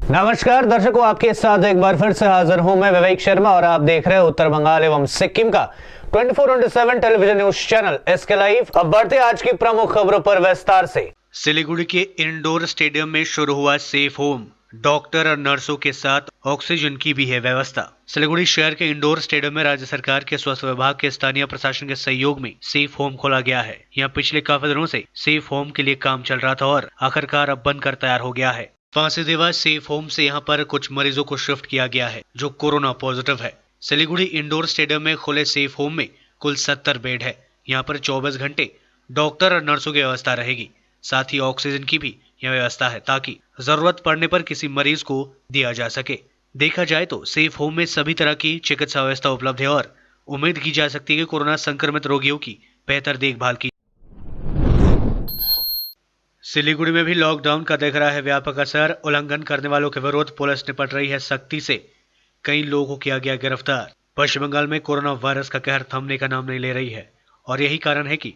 नमस्कार दर्शकों, आपके साथ एक बार फिर से हाजिर हूं मैं विवेक शर्मा और आप देख रहे हैं उत्तर बंगाल एवं सिक्किम का 24/7 television news channel SK live. अब बढ़ते आज की प्रमुख खबरों पर विस्तार से। सिलीगुड़ी के इंडोर स्टेडियम में शुरू हुआ सेफ होम। डॉक्टर और नर्सों के साथ ऑक्सीजन की भी है व्यवस्था। सिलीगुड़ी शहर के इंडोर स्टेडियम में राज्य सरकार के स्वास्थ्य विभाग के स्थानीय प्रशासन के सहयोग में सेफ होम खोला गया है। यहाँ पिछले काफी दिनों से सेफ होम के लिए काम चल रहा था और आखिरकार अब बनकर तैयार हो गया है। फांसीदेवा सेफ होम से यहाँ पर कुछ मरीजों को शिफ्ट किया गया है जो कोरोना पॉजिटिव है। सिलीगुड़ी इंडोर स्टेडियम में खुले सेफ होम में कुल 70 बेड है। यहाँ पर 24 घंटे डॉक्टर और नर्सों की व्यवस्था रहेगी। साथ ही ऑक्सीजन की भी यह व्यवस्था है ताकि जरूरत पड़ने पर किसी मरीज को दिया जा सके। देखा जाए तो सेफ होम में सभी तरह की चिकित्सा व्यवस्था उपलब्ध है और उम्मीद की जा सकती है कि कोरोना संक्रमित रोगियों की बेहतर देखभाल की। सिलीगुड़ी में भी लॉकडाउन का दिख रहा है व्यापक असर। उल्लंघन करने वालों के विरोध पुलिस निपट रही है सख्ती से। कई लोगों को किया गया गिरफ्तार। पश्चिम बंगाल में कोरोना वायरस का कहर थमने का नाम नहीं ले रही है और यही कारण है कि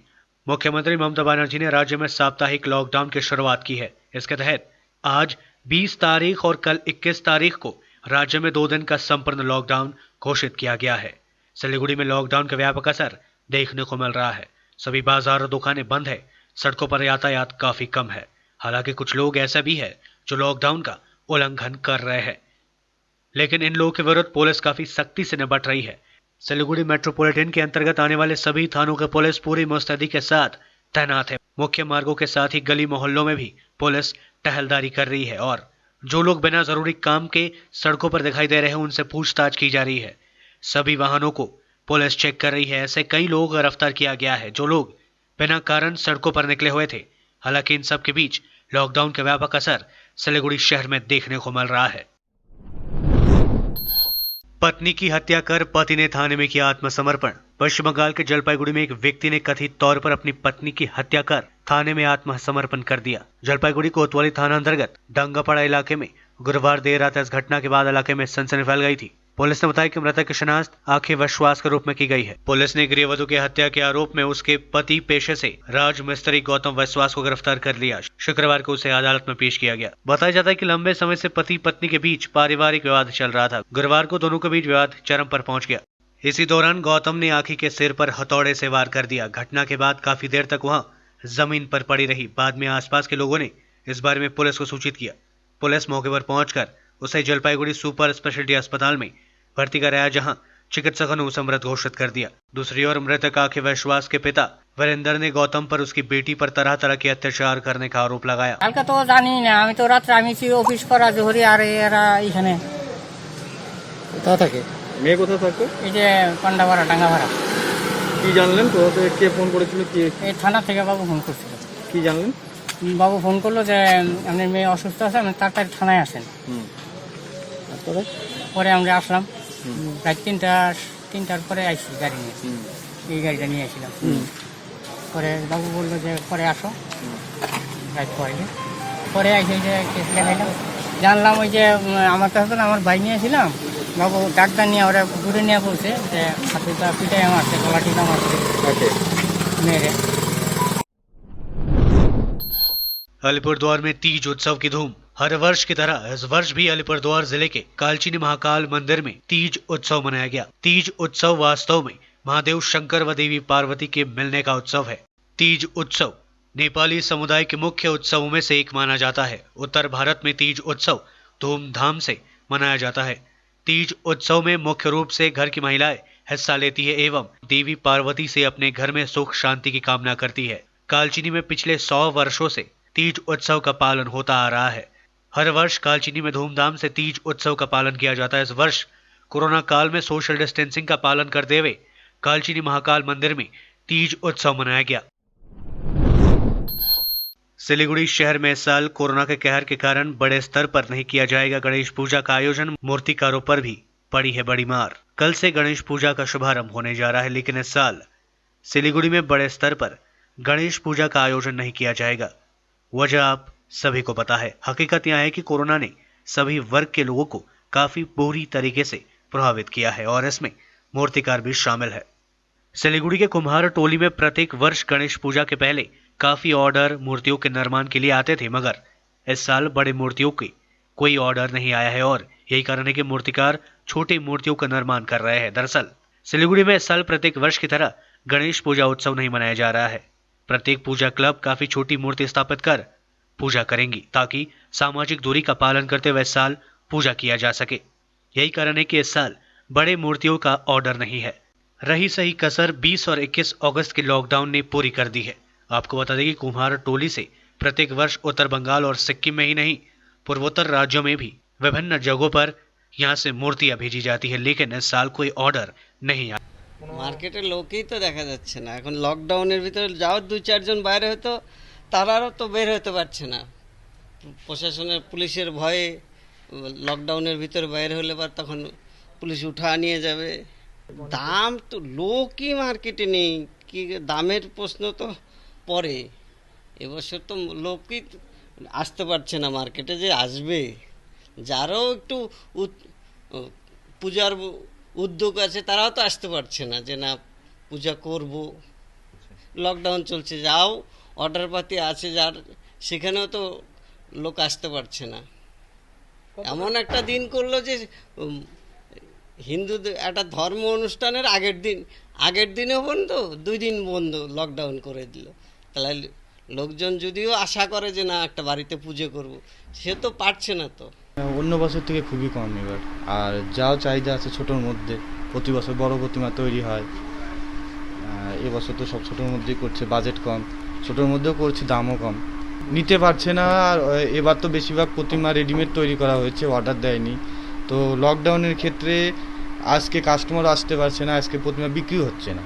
मुख्यमंत्री ममता बनर्जी ने राज्य में साप्ताहिक लॉकडाउन की शुरुआत की है। इसके तहत आज 20 तारीख और कल 21 तारीख को राज्य में 2 दिन का संपूर्ण लॉकडाउन घोषित किया गया है। सिलीगुड़ी में लॉकडाउन का व्यापक असर देखने को मिल रहा है। सभी बाजार और दुकानें बंद है। सड़कों पर यातायात काफी कम है। हालांकि कुछ लोग ऐसा भी है जो लॉकडाउन का उल्लंघन कर रहे हैं, लेकिन इन लोगों के विरुद्ध पुलिस काफी सख्ती से निपट रही है। सिलीगुड़ी मेट्रोपॉलिटन के अंतर्गत आने वाले सभी थानों के पुलिस पूरी मुस्तैदी के साथ तैनात है। मुख्य मार्गों के साथ ही गली मोहल्लों में भी पुलिस टहलदारी कर रही है और जो लोग बिना जरूरी काम के सड़कों पर दिखाई दे रहे हैं उनसे पूछताछ की जा रही है। सभी वाहनों को पुलिस चेक कर रही है। ऐसे कई लोगों को गिरफ्तार किया गया है जो लोग बिना कारण सड़कों पर निकले हुए थे। हालांकि इन सब के बीच लॉकडाउन का व्यापक असर सिलीगुड़ी शहर में देखने को मिल रहा है। पत्नी की हत्या कर पति ने थाने में किया आत्मसमर्पण। पश्चिम बंगाल के जलपाईगुड़ी में एक व्यक्ति ने कथित तौर पर अपनी पत्नी की हत्या कर थाने में आत्मसमर्पण कर दिया। जलपाईगुड़ी कोतवाली थाना अंतर्गत डंगापड़ा इलाके में गुरुवार देर रात इस घटना के बाद इलाके में सनसनी फैल गई थी। पुलिस ने बताया कि मृतक की शिनाख्त आंखें विश्वास के रूप में की गई है। पुलिस ने गृहवधू की हत्या के आरोप में उसके पति पेशे से राज मिस्त्री गौतम विश्वास को गिरफ्तार कर लिया। शुक्रवार को उसे अदालत में पेश किया गया। बताया जाता है कि लंबे समय से पति पत्नी के बीच पारिवारिक विवाद चल रहा था। गुरुवार को दोनों के बीच विवाद चरम पर पहुंच गया। इसी दौरान गौतम ने आंखी के सिर पर हथौड़े से वार कर दिया। घटना के बाद काफी देर तक वहां जमीन पर पड़ी रही। बाद में आसपास के लोगों ने इस बारे में पुलिस को सूचित किया। पुलिस मौके पर पहुंचकर उसे जलपाईगुड़ी सुपर स्पेशलिटी अस्पताल में भर्ती कराया, जहां चिकित्सकों ने उसे मृत घोषित कर दिया। दूसरी ओर मृतक आंखें विश्वास के पिता वीरेंद्र ने गौतम पर उसकी बेटी पर तरह तरह के अत्याचार करने का आरोप लगाया। কালকে তো জানি না, আমি তো রাত্রে আমি অফিস করা জোহরি আর এরা এখানে কোথা থাকে? মেয়ে কোথা থাকতো? এই যে পান্ডাভাড়া ডাঙ্গাভাড়া। কি জানলেন? কোথা থেকে কে ফোন করেছিল? কি এই থানা থেকে বাবু ফোন করছিল। কি জানলেন? বাবু ফোন করলো যে আপনার মেয়ে অসুস্থ আছে, আপনি তাড়াতাড়ি থানায় আসেন। তারপরে পরে আমরা আসলাম। রাত তিনটার পরে আইসি গাড়ি নিয়ে, এই গাড়িটা নিয়ে আসছিলাম। পরে বাবু বললো যে পরে আসো, রাত পরে আইসে যে কেস দেখাইলাম। জানলাম ওই যে আমার কাছে আমার ভাই নিয়েছিলাম। বাবু ডাক্তার নিয়ে ওরা দূরে নিয়ে বলছে যে হাতে পিটাই মারছে, গলা টিকা মারছে মেরে। अलीपुरद्वार में तीज उत्सव की धूम। हर वर्ष की तरह इस वर्ष भी अलीपुरद्वार जिले के कालचिनी महाकाल मंदिर में तीज उत्सव मनाया गया। तीज उत्सव वास्तव में महादेव शंकर व देवी पार्वती के मिलने का उत्सव है। तीज उत्सव नेपाली समुदाय के मुख्य उत्सवों में से एक माना जाता है। उत्तर भारत में तीज उत्सव धूमधाम से मनाया जाता है। तीज उत्सव में मुख्य रूप से घर की महिलाएं हिस्सा लेती है एवं देवी पार्वती से अपने घर में सुख शांति की कामना करती है। कालचिनी में पिछले 100 वर्षों से तीज उत्सव का पालन होता आ रहा है। हर वर्ष कालचिनी में धूमधाम से तीज उत्सव का पालन किया जाता है। इस वर्ष कोरोना काल में सोशल डिस्टेंसिंग का पालन करते हुए कालचिनी महाकाल मंदिर में तीज उत्सव मनाया गया। सिलीगुड़ी शहर में इस साल कोरोना के कहर के कारण बड़े स्तर पर नहीं किया जाएगा गणेश पूजा का आयोजन। मूर्तिकारों पर भी पड़ी है बड़ी मार। कल से गणेश पूजा का शुभारंभ होने जा रहा है, लेकिन इस साल सिलीगुड़ी में बड़े स्तर पर गणेश पूजा का आयोजन नहीं किया जाएगा। वजह आप सभी को पता है। हकीकत यह है कि कोरोना ने सभी वर्ग के लोगों को काफी बुरी तरीके से प्रभावित किया है और इसमें मूर्तिकार भी शामिल है। सिलीगुड़ी के कुम्हार टोली में प्रत्येक वर्ष गणेश पूजा के पहले काफी ऑर्डर मूर्तियों के निर्माण के लिए आते थे, मगर इस साल बड़े मूर्तियों की कोई ऑर्डर नहीं आया है और यही कारण है कि मूर्तिकार छोटी मूर्तियों का निर्माण कर रहे हैं। दरअसल सिलीगुड़ी में इस साल प्रत्येक वर्ष की तरह गणेश पूजा उत्सव नहीं मनाया जा रहा है। प्रत्येक पूजा क्लब काफी छोटी मूर्ति स्थापित कर पूजा करेंगी ताकि सामाजिक दूरी का पालन करते हुए इस साल पूजा किया जा सके। यही कारण है कि इस साल बड़े मूर्तियों का ऑर्डर नहीं है। रही सही कसर 20 और 21 अगस्त के लॉकडाउन ने पूरी कर दी है। आपको बता दें कि कुम्हार टोली से प्रत्येक वर्ष उत्तर बंगाल और सिक्किम में ही नहीं पूर्वोत्तर राज्यों में भी विभिन्न जगहों पर यहाँ से मूर्तियां भेजी जाती है, लेकिन इस साल कोई ऑर्डर नहीं आया। মার্কেটে লোকই তো দেখা যাচ্ছে না। এখন লকডাউনের ভিতরে যাও 2-4 জন বাইরে হতো, তারাও তো বের হতে পারছে না। প্রশাসনের পুলিশের ভয়ে লকডাউনের ভিতরে বাইরে হলে বা তখন পুলিশ উঠা নিয়ে যাবে। দাম তো লোকই মার্কেটে নেই, কি দামের প্রশ্ন তো পরে। এবছর তো লোকই আসতে পারছে না মার্কেটে, যে আসবে যারাও একটু পূজার উদ্যোগ আছে তারাও তো আসতে পারছে না, যে না পূজা করব। লকডাউন চলছে, যাও অর্ডার পাতি আছে যার, সেখানেও তো লোক আসতে পারছে না। এমন একটা দিন করলো যে হিন্দু একটা ধর্ম অনুষ্ঠানের আগের দিনও বন্ধ, 2 দিন বন্ধ, লকডাউন করে দিল। তাহলে লোকজন যদিও আশা করে যে না একটা বাড়িতে পুজো করব, সে তো পারছে না। তো অন্য বছর থেকে খুবই কম এবার। আর যাও চাহিদা আছে ছোটোর মধ্যে, প্রতি বছর বড় প্রতিমা তৈরি হয়। এবছর তো সব ছোটোর মধ্যেই করছে, বাজেট কম, ছোটোর মধ্যেও করছে, দামও কম, নিতে পারছে না। আর এবার তো বেশিরভাগ প্রতিমা রেডিমেড তৈরি করা হয়েছে, অর্ডার দেয়নি। তো লকডাউনের ক্ষেত্রে আজকে কাস্টমার আসতে পারছে না, আজকে প্রতিমা বিক্রি হচ্ছে না,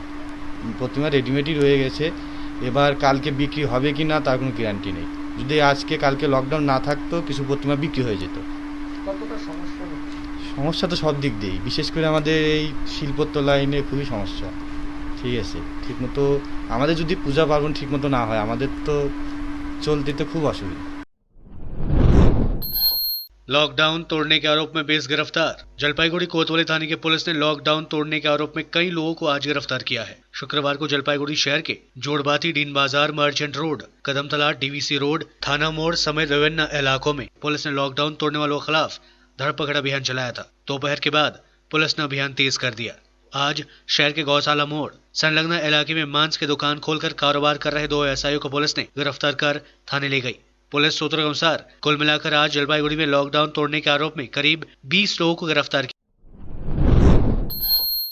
প্রতিমা রেডিমেডই রয়ে গেছে। এবার কালকে বিক্রি হবে কি না তার কোনো গ্যারান্টি নেই। যদি আজকে কালকে লকডাউন না থাকতো কিছু প্রতিমা বিক্রি হয়ে যেত। সমস্যা তো সব দিক দিয়েই, বিশেষ করে আমাদের এই শিল্পোত্তর লাইনে খুবই সমস্যা। ঠিক আছে, ঠিকমতো আমাদের যদি পূজা পার্বণ ঠিকমতো না হয় আমাদের তো চলতে তো খুব অসুবিধা। लॉकडाउन तोड़ने के आरोप में 20 गिरफ्तार। जलपाईगुड़ी कोतवाली थाने की पुलिस ने लॉकडाउन तोड़ने के आरोप में कई लोगों को आज गिरफ्तार किया है। शुक्रवार को जलपाईगुड़ी शहर के जोड़बाती, डीन बाजार, merchant road, Kadamtala, DVC road, थाना मोड़ समेत विभिन्न इलाकों में पुलिस ने लॉकडाउन तोड़ने वालों के खिलाफ धरपकड़ अभियान चलाया था। दोपहर के बाद पुलिस ने अभियान तेज कर दिया। आज शहर के गौशाला मोड़ संलग्न इलाके में मांस की दुकान खोलकर कारोबार कर रहे 2 एएसआईओ को पुलिस ने गिरफ्तार कर थाने ले गई। पुलिस सूत्रों के अनुसार कुल मिलाकर आज जलपाईगुड़ी में लॉकडाउन तोड़ने के आरोप में करीब 20 लोगों को गिरफ्तार किया।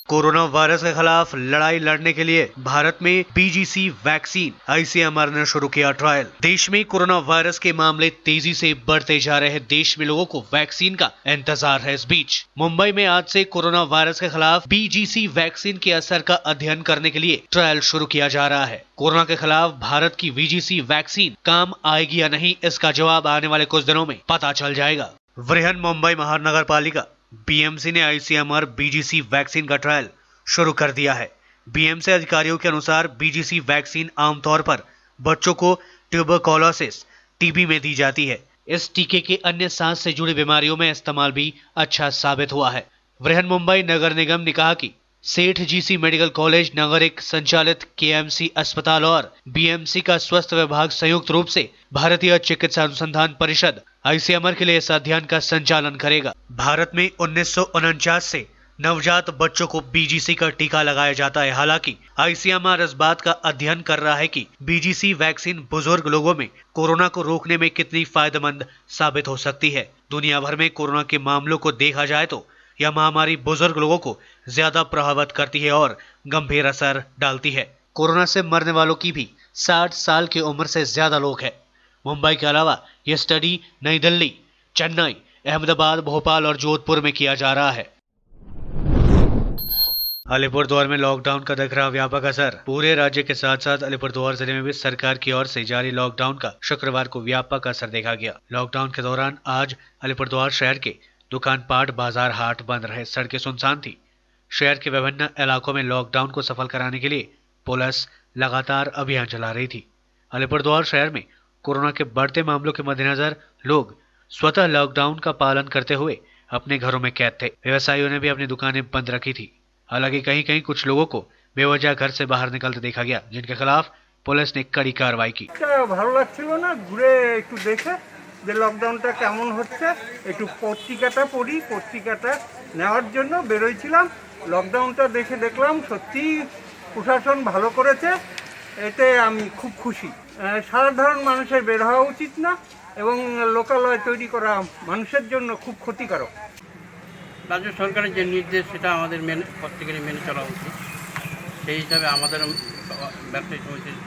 कोरोना वायरस के खिलाफ लड़ाई लड़ने के लिए भारत में बीजीसी वैक्सीन आईसीएमआर ने शुरू किया ट्रायल। देश में कोरोना वायरस के मामले तेजी से बढ़ते जा रहे हैं। देश में लोगों को वैक्सीन का इंतजार है। इस बीच मुंबई में आज से कोरोना वायरस के खिलाफ बीजीसी वैक्सीन के असर का अध्ययन करने के लिए ट्रायल शुरू किया जा रहा है। कोरोना के खिलाफ भारत की बीजीसी वैक्सीन काम आएगी या नहीं, इसका जवाब आने वाले कुछ दिनों में पता चल जाएगा। बृहन मुंबई महानगर पालिका बीएमसी ने आईसीएमआर बीजीसी वैक्सीन का ट्रायल शुरू कर दिया है। बीएमसी अधिकारियों के अनुसार बीजीसी वैक्सीन आमतौर पर बच्चों को ट्यूबरकुलोसिस टीबी में दी जाती है। इस टीके के अन्य सांस से जुड़ी बीमारियों में इस्तेमाल भी अच्छा साबित हुआ है। बृहन मुंबई नगर निगम ने कहा कि सेठ जीसी मेडिकल कॉलेज नगर एक संचालित केएमसी अस्पताल और बीएमसी का स्वास्थ्य विभाग संयुक्त रूप से भारतीय चिकित्सा अनुसंधान परिषद आईसीएमआर के लिए इस अध्ययन का संचालन करेगा। भारत में 1949 से नवजात बच्चों को बीजीसी का टीका लगाया जाता है। हालांकि आईसीएमआर इस बात का अध्ययन कर रहा है कि बीजीसी वैक्सीन बुजुर्ग लोगों में कोरोना को रोकने में कितनी फायदेमंद साबित हो सकती है। दुनिया भर में कोरोना के मामलों को देखा जाए तो यह महामारी बुजुर्ग लोगों को ज्यादा प्रभावित करती है और गंभीर असर डालती है। कोरोना से मरने वालों की भी 60 साल की उम्र से ज्यादा लोग हैं। मुंबई के अलावा यह स्टडी नई दिल्ली, चेन्नई, अहमदाबाद, भोपाल और जोधपुर में किया जा रहा है। अलीपुरद्वार में लॉकडाउन का दिख रहा व्यापक असर। पूरे राज्य के साथ साथ अलीपुरद्वार जिले में भी सरकार की ओर से जारी लॉकडाउन का शुक्रवार को व्यापक असर देखा गया। लॉकडाउन के दौरान आज अलीपुरद्वार शहर के दुकान पाट, बाजार, हाट बंद रहे। सड़कें सुनसान थी। शहर के विभिन्न इलाकों में लॉकडाउन को सफल कराने के लिए पुलिस लगातार अभियान चला रही थी। अलीपुरद्वार शहर में कोरोना के बढ़ते मामलों के मद्देनजर लोग स्वतः लॉकडाउन का पालन करते हुए अपने घरों में कैद थे। व्यवसायियों ने भी अपनी दुकानें बंद रखी थी। हालांकि कहीं कहीं कुछ लोगों को बेवजह घर से बाहर निकलते देखा गया, जिनके खिलाफ पुलिस ने कड़ी कार्रवाई की। ভালো লাগছিল না, ঘুরে একটু দেখে যে লকডাউনটা কেমন হচ্ছে, একটু পত্রিকাটা পড়ি, পত্রিকাটা নেওয়ার জন্য বেরোইছিলাম। লকডাউনটা দেখলাম সত্যি প্রশাসন ভালো করেছে, এতে আমি খুব খুশি। সাধারণ মানুষের বের হওয়া উচিত না এবং লোকালয় তৈরি করা মানুষের জন্য খুব ক্ষতিকারক। রাজ্য সরকারের যে নির্দেশ সেটা আমাদের প্রত্যেকেরই মেনে চলা উচিত। সেই হিসাবে আমাদের ব্যবসায়ী সমিতির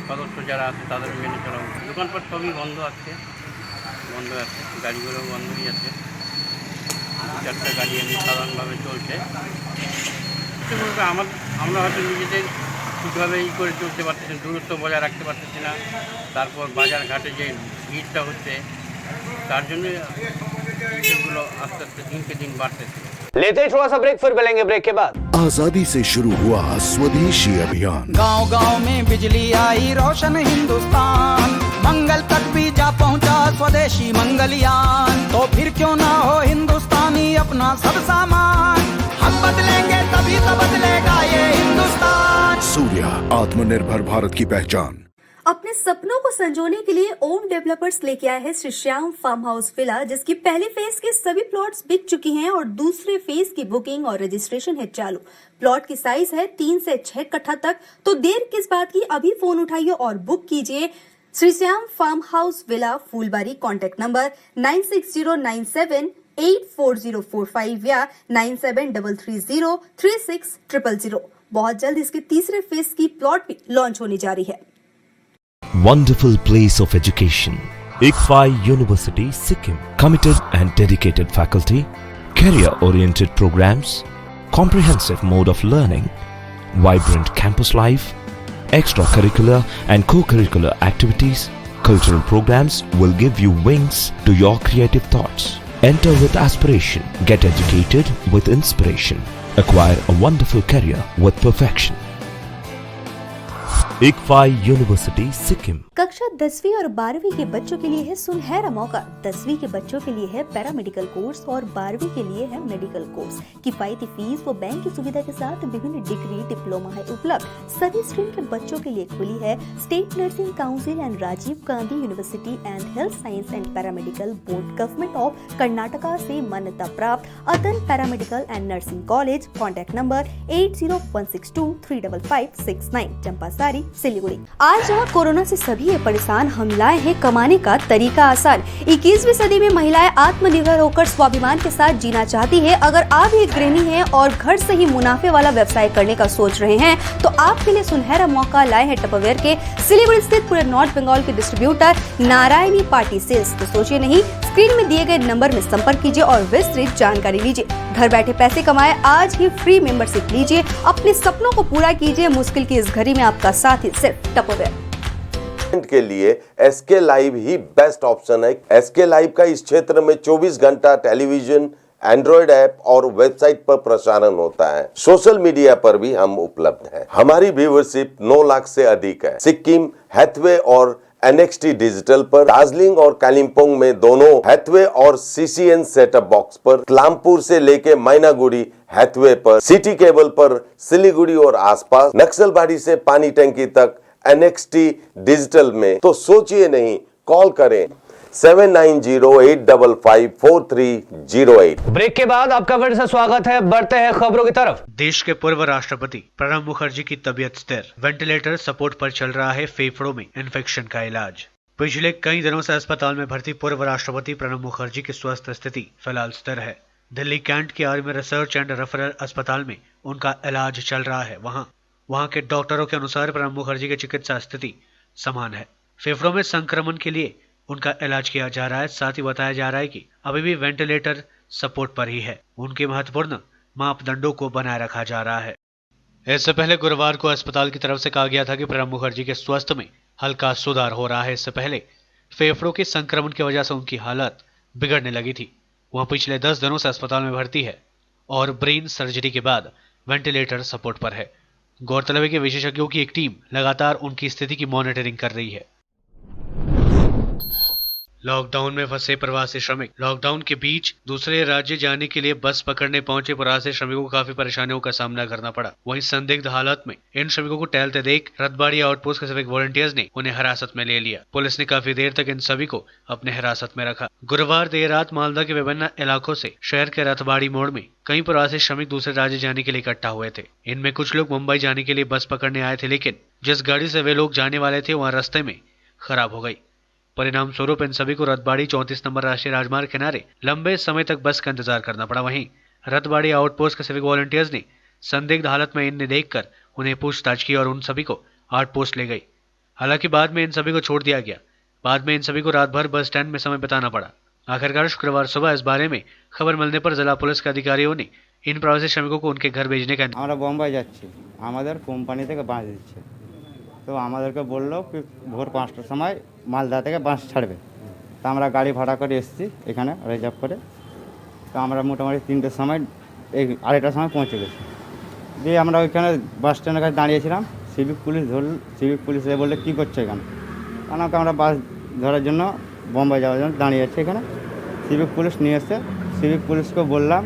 সদস্য যারা আছে তাদের মেনে চলা উচিত। দোকানপাট সবই বন্ধ আছে, গাড়িগুলো বন্ধই আছে, 4টা গাড়ি এমনি সাধারণভাবে চলছে। আমরা হয়তো নিজেদের ঠিকভাবে করে চলতে পারতেছি না, দূরত্ব বজায় রাখতে পারতেছি না। তারপর বাজার ঘাটে যে ভিড়টা হচ্ছে তার জন্য এগুলো আস্তে আস্তে দিনকে दिन बढ़ते। लेते ही थोड़ा सा ब्रेक, फिर मिलेंगे ब्रेक के बाद। आजादी से शुरू हुआ स्वदेशी अभियान, गांव गांव में बिजली आई, रोशन हिंदुस्तान, मंगल तक भी जा पहुंचा स्वदेशी मंगलयान। तो फिर क्यों ना हो हिंदुस्तानी अपना सब सामान, हम बदलेंगे तभी तो बदलेगा ये हिंदुस्तान। सूर्या, आत्मनिर्भर भारत की पहचान। अपने सपनों को संजोने के लिए ओम डेवलपर्स लेके आए हैं Shri Shyam farm house villa, जिसकी पहले फेज के सभी प्लॉट्स बिक चुकी हैं और दूसरे फेज की बुकिंग और रजिस्ट्रेशन है चालू। प्लॉट की साइज है 3 से 6 कट्ठा तक, तो देर किस बात की, अभी फोन उठाइए और बुक कीजिए। Shri Shyam farm house villa, Phulbari. Contact number 9609784045 या 9733036000। बहुत जल्द इसके तीसरे फेज की प्लॉट भी लॉन्च होने जा रही है। Wonderful place of education. ICFI University, Sikkim. Committed and dedicated faculty, career-oriented programs, comprehensive mode of learning, vibrant campus life, extracurricular and co-curricular activities, cultural programs will give you wings to your creative thoughts. Enter with aspiration, get educated with inspiration, acquire a wonderful career with perfection. ICFI University, Sikkim. कक्षा 10वीं और 12वीं के बच्चों के लिए है सुनहरा मौका। 10वीं के बच्चों के लिए है पैरामेडिकल कोर्स और 12वीं के लिए है मेडिकल कोर्स। किफायती फीस व बैंक की सुविधा के साथ विभिन्न डिग्री डिप्लोमा है उपलब्ध। सभी स्ट्रीम के बच्चों के लिए खुली है state nursing council and Rajiv Gandhi university and health science and paramedical board, government of Karnataka से मान्यता प्राप्त Adan paramedical and nursing college. Contact number 8016235569, Champasari, Siliguri. आज जहाँ कोरोना से सभी परेशान, हम लाए हैं कमाने का तरीका आसान। 21वीं सदी में महिलाएं आत्मनिर्भर होकर स्वाभिमान के साथ जीना चाहती है। अगर आप एक गृहिणी हैं और घर से ही मुनाफे वाला व्यवसाय करने का सोच रहे हैं, तो आपके लिए सुनहरा मौका लाए हैं टपरवेयर के सिलीगुड़ी स्थित पूरे नॉर्थ बंगाल के डिस्ट्रीब्यूटर नारायणी पार्टी सेल्स। तो सोचिए नहीं, स्क्रीन में दिए गए नंबर में संपर्क कीजिए और विस्तृत जानकारी लीजिए। घर बैठे पैसे कमाए, आज ही फ्री मेंबरशिप लीजिए, अपने सपनों को पूरा कीजिए। मुश्किल की इस घड़ी में आपका साथ ही सिर्फ टपरवेयर। के लिए एसके लाइव ही बेस्ट ऑप्शन है। एसके लाइव का इस क्षेत्र में 24 घंटा टेलीविजन, एंड्रॉइड ऐप और वेबसाइट पर प्रसारण होता है। सोशल मीडिया पर भी हम उपलब्ध हैं। हमारी व्यूवरशिप 9 लाख से अधिक है। सिक्किम, हैथवे और NXT डिजिटल पर, दार्जिलिंग और कालिम्पोंग में दोनों हैथवे और CCN सेटअप बॉक्स पर, क्लामपुर से लेके मैनागुड़ी हैथवे पर, सिटी केबल पर सिलीगुड़ी और आसपास, नक्सलबाड़ी से पानी टंकी तक NXT डिजिटल में। तो सोचिए नहीं, कॉल करें 7908554308। ब्रेक के बाद आपका फिर से स्वागत है। बढ़ते हैं खबरों की तरफ। देश के पूर्व राष्ट्रपति प्रणब मुखर्जी की तबीयत स्थिर, वेंटिलेटर सपोर्ट पर चल रहा है फेफड़ों में इन्फेक्शन का इलाज। पिछले कई दिनों से अस्पताल में भर्ती पूर्व राष्ट्रपति प्रणब मुखर्जी की स्वास्थ्य स्थिति फिलहाल स्थिर है। दिल्ली कैंट के आर्मी रिसर्च एंड रेफरल अस्पताल में उनका इलाज चल रहा है। वहां के डॉक्टरों के अनुसार प्रणब मुखर्जी की चिकित्सा स्थिति समान है। फेफड़ों में संक्रमण के लिए उनका इलाज किया जा रहा है। साथ ही बताया जा रहा है कि अभी भी वेंटिलेटर सपोर्ट पर ही है। उनके महत्वपूर्ण मापदंडों को बनाए रखा जा रहा है। इससे पहले गुरुवार को अस्पताल की तरफ से कहा गया था कि प्रणब मुखर्जी के स्वास्थ्य में हल्का सुधार हो रहा है। इससे पहले फेफड़ों के संक्रमण की वजह से उनकी हालत बिगड़ने लगी थी। वह पिछले 10 दिनों से अस्पताल में भर्ती है और ब्रेन सर्जरी के बाद वेंटिलेटर सपोर्ट पर है। गौरतलब है कि विशेषज्ञों की एक टीम लगातार उनकी स्थिति की मॉनिटरिंग कर रही है। लॉकडाउन में फंसे प्रवासी श्रमिक। लॉकडाउन के बीच दूसरे राज्य जाने के लिए बस पकड़ने पहुंचे प्रवासी श्रमिकों को काफी परेशानियों का सामना करना पड़ा। वहीं संदिग्ध हालत में इन श्रमिकों को टहलते देख रतबाड़ी आउटपोस्ट के सिविक वॉलंटियर्स ने उन्हें हिरासत में ले लिया। पुलिस ने काफी देर तक इन सभी को अपने हिरासत में रखा। गुरुवार देर रात मालदा के विभिन्न इलाकों से शहर के रतबाड़ी मोड़ में कई प्रवासी श्रमिक दूसरे राज्य जाने के लिए इकट्ठा हुए थे। इनमें कुछ लोग मुंबई जाने के लिए बस पकड़ने आए थे, लेकिन जिस गाड़ी से वे लोग जाने वाले थे वहां रास्ते में खराब हो गई। परिणाम स्वरूप इन सभी को रतबाड़ी 34 नंबर राष्ट्रीय राजमार्ग किनारे लंबे समय तक बस का इंतजार करना पड़ा। वहीं रतबाड़ी आउटपोस्ट के सिविक वॉलंटियर्स ने संदिग्ध हालत में इन्हें देखकर उन्हें पूछताछ की और उन सभी को आउटपोस्ट ले गई। हालांकि बाद में इन सभी को छोड़ दिया गया। बाद में इन सभी को रात भर बस स्टैंड में समय बिताना पड़ा। आखिरकार शुक्रवार सुबह इस बारे में खबर मिलने पर जिला पुलिस के अधिकारियों ने इन प्रवासी श्रमिकों को उनके घर भेजने का আমরা বোম্বাই যাচ্ছি, আমাদের কোম্পানি থেকে বাস দিচ্ছে, তো আমাদেরকে বললো কি ভোর 5টার সময় মালদা থেকে বাস ছাড়বে। তো আমরা গাড়ি ভাড়া করে এসেছি এখানে রিজার্ভ করে। তো আমরা মোটামুটি 3টের সময় এই 2:30টার সময় পৌঁছে গেছি। দিয়ে আমরা ওইখানে বাস স্ট্যান্ডের কাছে দাঁড়িয়েছিলাম। সিভিক পুলিশ এসে বললে কী করছে এখানে, কারণ আমরা বাস ধরার জন্য বোম্বাই যাওয়ার জন্য দাঁড়িয়ে আছি এখানে। সিভিক পুলিশ নিয়ে এসে সিভিক পুলিশকে বললাম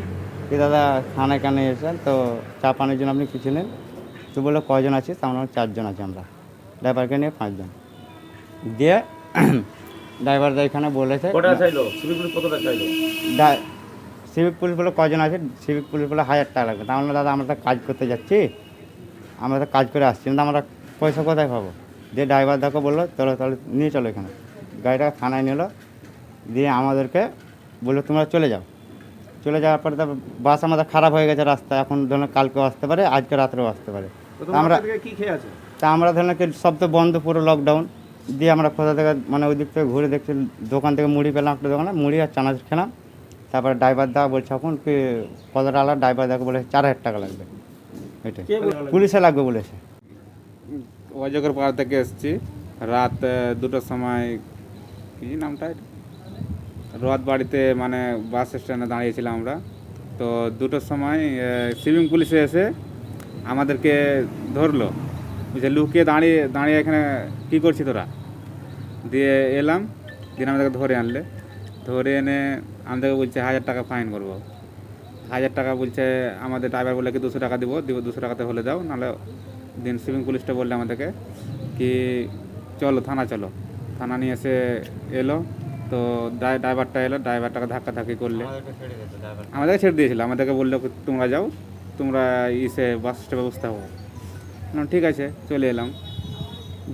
কি দাদা থানায় কেন এসেছেন, তো চা পানির জন্য আপনি কিছু নেন। তো বললো কয়জন আছিস, আমরা 4 জন আছি, আমরা ড্রাইভারকে নিয়ে 5 জন। দিয়ে ড্রাইভারদা এখানে বলেছে সিভিক পুলিশ বলে কয়জন আছে, সিভিক পুলিশ বলে 1000 টাকা লাগবে। তাহলে দাদা আমরা তো কাজ করতে যাচ্ছি, আমরা তো কাজ করে আসছি, কিন্তু আমরা পয়সা কোথায় পাবো। দিয়ে ড্রাইভারদাকে বললো তাহলে নিয়ে চলো এখানে। গাড়িটা থানায় নিল, দিয়ে আমাদেরকে বললো তোমরা চলে যাও। চলে যাওয়ার পরে তো বাস আমাদের খারাপ হয়ে গেছে রাস্তা, এখন ধরুন কালকেও আসতে পারে, আজকে রাত্রেও আসতে পারে। আমরা ধরুন সব তো বন্ধ, পুরো লকডাউন। দিয়ে আমরা কোথা থেকে মানে ওই দিক থেকে ঘুরে দেখছি, দোকান থেকে মুড়ি পেলাম, একটা দোকানে মুড়ি আর চানাচুর খেলাম। তারপরে ড্রাইভারদা বলছে এখন কি কতটা আলাদা, ড্রাইভারদাকে বলেছে 4000 টাকা লাগবে, এটাই পুলিশে লাগবে বলেছে। অজগর পাড়া থেকে এসেছি রাত 2টার সময়, কি নামটা রথবাড়িতে মানে বাস স্ট্যান্ডে দাঁড়িয়েছিলাম আমরা। তো 2টার সময় সিভিং পুলিশে এসে আমাদেরকে ধরলো, বুঝে লুকিয়ে দাঁড়িয়ে এখানে কী করছি তোরা। দিয়ে এলাম, দিয়ে আমাদেরকে ধরে এনে আমাদেরকে বলছে 1000 টাকা ফাইন করবো। 1000 টাকা বলছে, আমাদের ড্রাইভার বলে কি 200 টাকা দিব 200 টাকাতে হলে যাও, নাহলে দিন। সিভিং পুলিশটা বললে আমাদেরকে কি চলো থানা নিয়ে এসে এলো। তো ড্রাইভারটা এলো, ড্রাইভারটাকে ধাক্কাধাক্কি করলে আমাদেরকে ছেড়ে দিয়েছিল। আমাদেরকে বললো তোমরা যাও, তোমরা বাস স্টপে ব্যবস্থা হবে। ঠিক আছে, চলে এলাম।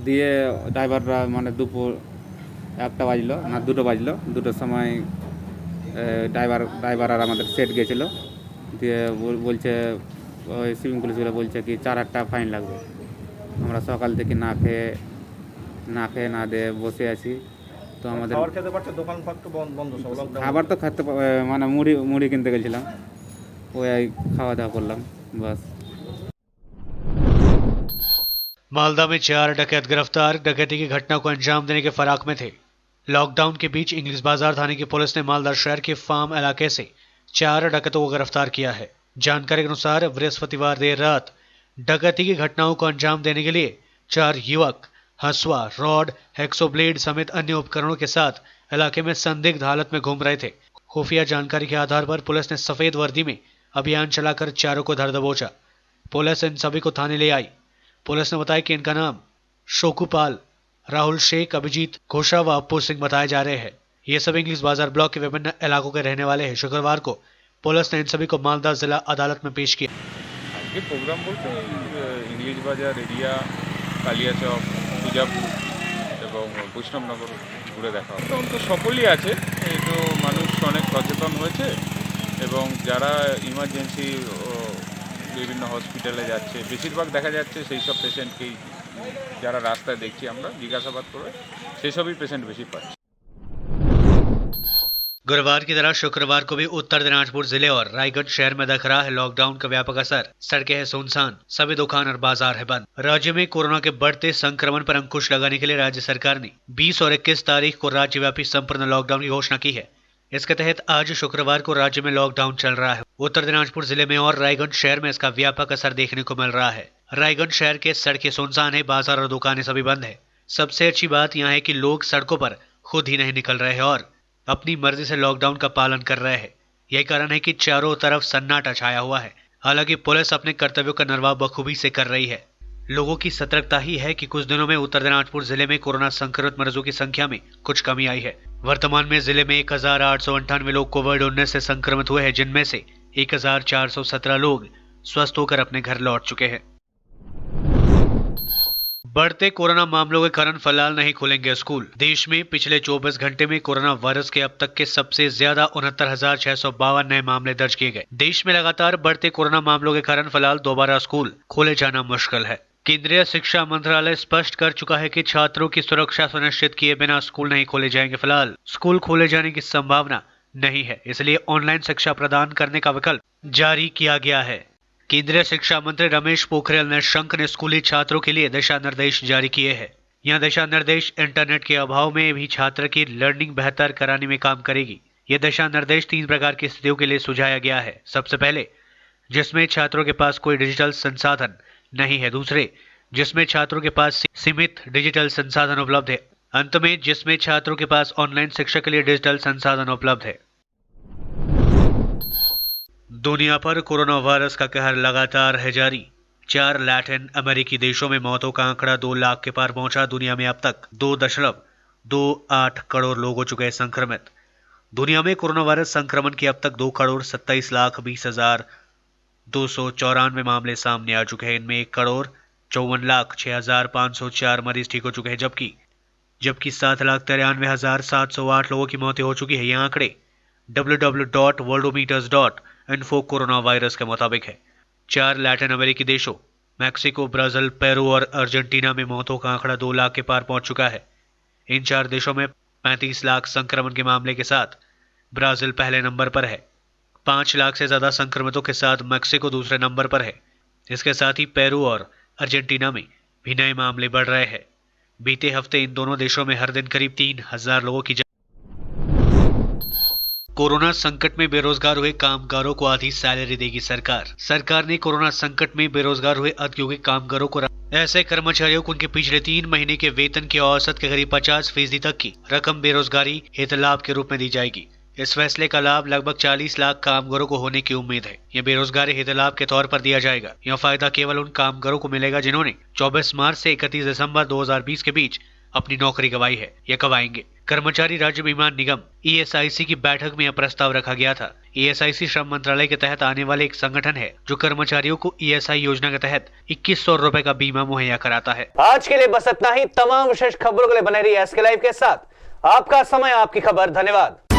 দিয়ে ড্রাইভাররা মানে দুপুর 1টা বাজলো না 2টো বাজলো। 2টোর সময় ড্রাইভার আর আমাদের সেট গেছিলো। দিয়ে বলছে ওই সিভিং পুলিশগুলো বলছে কি 4000 টাকা ফাইন লাগবে। আমরা সকাল থেকে না খেয়ে না দিয়ে বসে আছি। তো আমাদের খাবার তো খেতে মানে মুড়ি কিনতে গেছিলাম, ওই খাওয়া দাওয়া করলাম बस। मालदा में 4 डकैत गिरफ्तार। डकैती की घटना को अंजाम देने के फराक में थे। लॉकडाउन के बीच इंग्लिश बाजार थाने की पुलिस ने मालदा शहर के फार्म इलाके से 4 डकैतों को गिरफ्तार किया है। जानकारी के अनुसार बृहस्पतिवार देर रात डकैती की घटनाओं को अंजाम देने के लिए 4 युवक हंसुआ, रॉड, हेक्सो ब्लेड समेत अन्य उपकरणों के साथ इलाके में संदिग्ध हालत में घूम रहे थे। खुफिया जानकारी के आधार पर पुलिस ने सफेद वर्दी में अभियान चलाकर चारों को धर दबोचा। पुलिस इन सभी को थाने ले आई। पुलिस ने बताया कि इनका नाम शोकुपाल, राहुल शेख, अभिजीत घोषा व अप्पू सिंह बताए जा रहे हैं। ये सब इंग्लिश बाजार ब्लॉक के विभिन्न इलाकों के रहने वाले हैं। शुक्रवार को पुलिस ने इन सभी को मालदा जिला अदालत में पेश किया। ये प्रोग्राम बोलते इंग्लिश बाजार एरिया, কালিয়াচক, পূজাপুর এবং বৈষ্ণবনগর ঘুরে দেখা হয়। তখন তো সকলেই আছে, এই তো মানুষ অনেক সচেতন হয়েছে এবং যারা ইমার্জেন্সি বিভিন্ন হসপিটালে যাচ্ছে বেশিরভাগ দেখা যাচ্ছে সেই সব পেশেন্টকেই, যারা রাস্তায় দেখছি আমরা জিজ্ঞাসাবাদ করে সেই সবই পেশেন্ট বেশি পাচ্ছে। गुरुवार की तरह शुक्रवार को भी उत्तर दिनाजपुर जिले और रायगढ़ शहर में दिख रहा है लॉकडाउन का व्यापक असर। सड़कें हैं सुनसान, सभी दुकान और बाजार है बंद। राज्य में कोरोना के बढ़ते संक्रमण पर अंकुश लगाने के लिए राज्य सरकार ने 20 और 21 तारीख को राज्यव्यापी संपूर्ण लॉकडाउन की घोषणा की है। इसके तहत आज शुक्रवार को राज्य में लॉकडाउन चल रहा है। उत्तर दिनाजपुर जिले में और रायगढ़ शहर में इसका व्यापक असर देखने को मिल रहा है। रायगढ़ शहर के सड़कें सुनसान है, बाजार और दुकानें सभी बंद है। सबसे अच्छी बात यह है कि लोग सड़कों पर खुद ही नहीं निकल रहे हैं और अपनी मर्जी से लॉकडाउन का पालन कर रहे हैं। यही कारण है कि चारों तरफ सन्नाटा छाया हुआ है। हालांकि पुलिस अपने कर्तव्यों का निर्वाह बखूबी से कर रही है। लोगों की सतर्कता ही है कि कुछ दिनों में उत्तर दिनाजपुर जिले में कोरोना संक्रमित मरीजों की संख्या में कुछ कमी आई है। वर्तमान में जिले में 1898 लोग कोविड-19 से संक्रमित हुए हैं, जिनमें से 1417 लोग स्वस्थ होकर अपने घर लौट चुके हैं। बढ़ते कोरोना मामलों के कारण फिलहाल नहीं खुलेंगे स्कूल। देश में पिछले 24 घंटे में कोरोना वायरस के अब तक के सबसे ज्यादा 69,652 नए मामले दर्ज किए गए। देश में लगातार बढ़ते कोरोना मामलों के कारण फिलहाल दोबारा स्कूल खोले जाना मुश्किल है। केंद्रीय शिक्षा मंत्रालय स्पष्ट कर चुका है कि छात्रों की सुरक्षा सुनिश्चित किए बिना स्कूल नहीं खोले जाएंगे। फिलहाल स्कूल खोले जाने की संभावना नहीं है, इसलिए ऑनलाइन शिक्षा प्रदान करने का विकल्प जारी किया गया है। केंद्रीय शिक्षा मंत्री रमेश पोखरियाल निशंक ने स्कूली छात्रों के लिए दिशा निर्देश जारी किए हैं। यह दिशा निर्देश इंटरनेट के अभाव में भी छात्र की लर्निंग बेहतर कराने में काम करेगी। यह दिशा निर्देश 3 प्रकार की स्थितियों के लिए सुझाया गया है। सबसे पहले, जिसमें छात्रों के पास कोई डिजिटल संसाधन नहीं है। दूसरे, जिसमें छात्रों के पास सीमित डिजिटल संसाधन उपलब्ध है। अंत में, जिसमें छात्रों के पास ऑनलाइन शिक्षा के लिए डिजिटल संसाधन उपलब्ध है। दुनिया पर कोरोना वायरस का कहर लगातार है जारी। 4 लैटिन अमेरिकी देशों में मौतों का आंकड़ा 2 लाख के पार पहुंचा। दुनिया में अब तक 2.28 करोड़ लोग हो चुके हैं संक्रमित। दुनिया में कोरोना वायरस संक्रमण के अब तक 2,27,20,294 मामले सामने आ चुके हैं। इनमें 1,54,06,504 मरीज ठीक हो चुके हैं, जबकि 7,93,708 लोगों की मौतें हो चुकी है। ये आंकड़े www.worldometers.info कोरोना वायरस के मुताबिक है। 4 लैटिन अमेरिकी देशों मैक्सिको, ब्राजील, पेरू और अर्जेंटीना में मौतों का आंकड़ा 2 लाख के पार पहुंच चुका है। इन 4 देशों में 35 लाख संक्रमण के मामले के साथ ब्राजील पहले नंबर पर है। 5 लाख से ज्यादा संक्रमितों के साथ मैक्सिको दूसरे नंबर पर है। इसके साथ ही पेरू और अर्जेंटीना में भी नए मामले बढ़ रहे हैं। बीते हफ्ते इन दोनों देशों में हर दिन करीब 3,000 लोगों की कोरोना संकट में बेरोजगार हुए कामगारों को आधी सैलरी देगी सरकार। सरकार ने कोरोना संकट में बेरोजगार हुए औद्योगिक कामगारों को ऐसे कर्मचारियों को उनके पिछले 3 महीने के वेतन के औसत के करीब 50% तक की रकम बेरोजगारी हेतु लाभ के रूप में दी जाएगी। इस फैसले का लाभ लगभग 40 लाख कामगारों को होने की उम्मीद है। यह बेरोजगारी हेतु लाभ के तौर पर दिया जाएगा। यह फायदा केवल उन कामगारों को मिलेगा जिन्होंने 24 मार्च से 31 दिसंबर 2020 के बीच अपनी नौकरी गंवाई है या गंवाएंगे। कर्मचारी राज्य बीमा निगम ESIC की बैठक में यह प्रस्ताव रखा गया था। ESIC श्रम मंत्रालय के तहत आने वाले एक संगठन है जो कर्मचारियों को ESI योजना के तहत 2100 रुपए का बीमा मुहैया कराता है। आज के लिए बस इतना ही। तमाम विशेष खबरों के लिए बने रहिए SK लाइव के साथ। आपका समय, आपकी खबर। धन्यवाद।